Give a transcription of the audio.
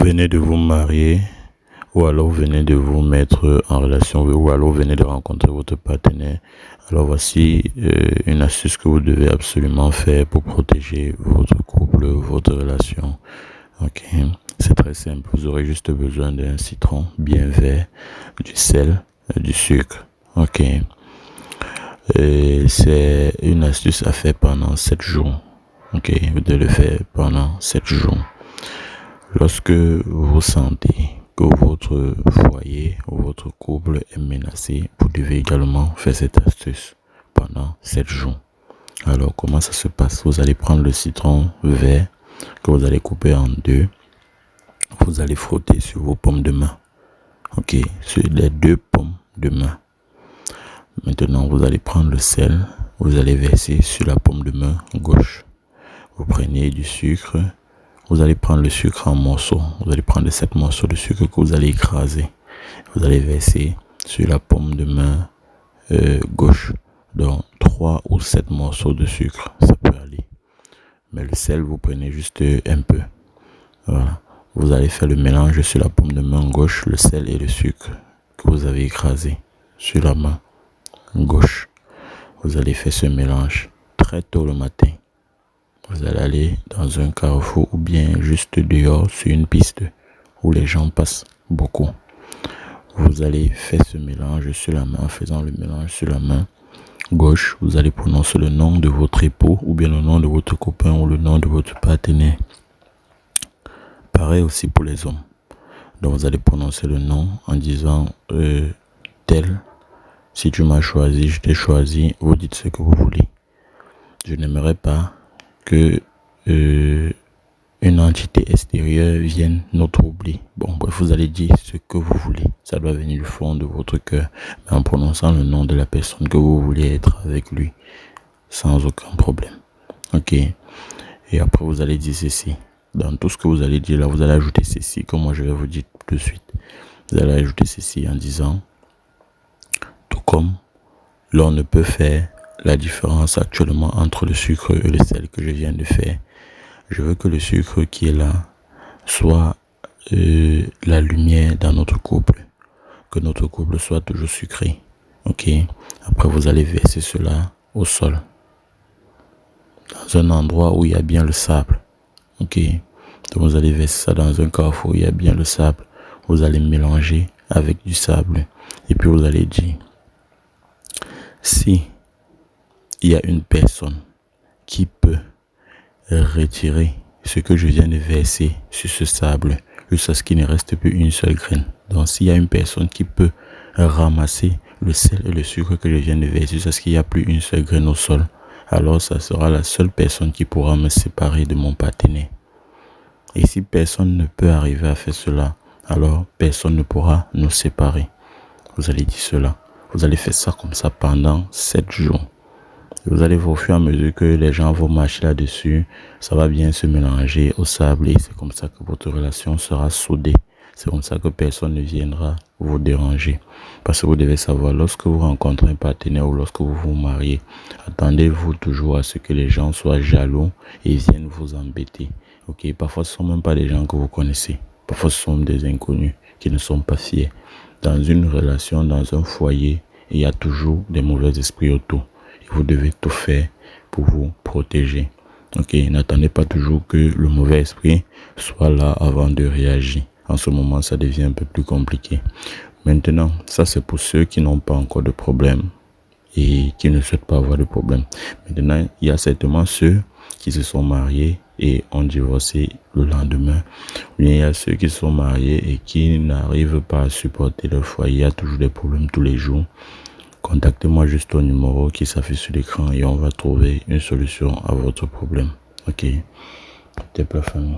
venez de vous marier, ou alors vous venez de vous mettre en relation, ou alors vous venez de rencontrer votre partenaire, alors voici une astuce que vous devez absolument faire pour protéger votre couple, votre relation. Ok, c'est très simple. Vous aurez juste besoin d'un citron bien vert, du sel, du sucre. Ok, et c'est une astuce à faire pendant 7 jours. Ok, vous devez le faire pendant 7 jours. Lorsque vous sentez que votre foyer ou votre couple est menacé, vous devez également faire cette astuce pendant 7 jours. Alors, comment ça se passe? Vous allez prendre le citron vert que vous allez couper en deux. Vous allez frotter sur vos paumes de main. Ok, sur les deux paumes de main. Maintenant, vous allez prendre le sel. Vous allez verser sur la paume de main gauche. Vous prenez du sucre. Vous allez prendre le sucre en morceaux. Vous allez prendre 7 morceaux de sucre que vous allez écraser. Vous allez verser sur la paume de main gauche. Donc 3 ou 7 morceaux de sucre, ça peut aller. Mais le sel, vous prenez juste un peu. Voilà. Vous allez faire le mélange sur la paume de main gauche, le sel et le sucre que vous avez écrasé sur la main gauche. Vous allez faire ce mélange très tôt le matin. Vous allez aller dans un carrefour ou bien juste dehors sur une piste où les gens passent beaucoup. Vous allez faire ce mélange sur la main. En faisant le mélange sur la main gauche, vous allez prononcer le nom de votre époux ou bien le nom de votre copain ou le nom de votre partenaire. Pareil aussi pour les hommes. Donc vous allez prononcer le nom en disant tel. Si tu m'as choisi, je t'ai choisi. Vous dites ce que vous voulez. Je n'aimerais pas que une entité extérieure vienne nous troubler. Bon, bref, vous allez dire ce que vous voulez. Ça doit venir du fond de votre cœur, mais en prononçant le nom de la personne que vous voulez être avec lui, sans aucun problème. Ok. Et après, vous allez dire ceci. Dans tout ce que vous allez dire là, vous allez ajouter ceci, comme moi je vais vous dire tout de suite. Vous allez ajouter ceci en disant, tout comme l'on ne peut faire la différence actuellement entre le sucre et le sel que je viens de faire. Je veux que le sucre qui est là soit la lumière dans notre couple. Que notre couple soit toujours sucré. Ok. Après, vous allez verser cela au sol. Dans un endroit où il y a bien le sable. Ok. Donc, vous allez verser ça dans un carrefour où il y a bien le sable. Vous allez mélanger avec du sable. Et puis, vous allez dire, si il y a une personne qui peut retirer ce que je viens de verser sur ce sable jusqu'à ce qu'il ne reste plus une seule graine. Donc s'il y a une personne qui peut ramasser le sel et le sucre que je viens de verser jusqu'à ce qu'il n'y a plus une seule graine au sol, alors ça sera la seule personne qui pourra me séparer de mon partenaire. Et si personne ne peut arriver à faire cela, alors personne ne pourra nous séparer. Vous allez dire cela. Vous allez faire ça comme ça pendant 7 jours. Vous allez voir au fur et à mesure que les gens vont marcher là-dessus, ça va bien se mélanger au sable et c'est comme ça que votre relation sera soudée. C'est comme ça que personne ne viendra vous déranger. Parce que vous devez savoir, lorsque vous rencontrez un partenaire ou lorsque vous vous mariez, attendez-vous toujours à ce que les gens soient jaloux et viennent vous embêter. Ok, parfois ce ne sont même pas des gens que vous connaissez. Parfois ce sont des inconnus qui ne sont pas fiers. Dans une relation, dans un foyer, il y a toujours des mauvais esprits autour. Vous devez tout faire pour vous protéger. Ok, n'attendez pas toujours que le mauvais esprit soit là avant de réagir. En ce moment, ça devient un peu plus compliqué. Maintenant, ça c'est pour ceux qui n'ont pas encore de problème et qui ne souhaitent pas avoir de problème. Maintenant, il y a certainement ceux qui se sont mariés et ont divorcé le lendemain. Il y a ceux qui se sont mariés et qui n'arrivent pas à supporter leur foyer. Il y a toujours des problèmes tous les jours. Contactez-moi juste au numéro qui s'affiche sur l'écran et on va trouver une solution à votre problème. Ok, t'es pas famille.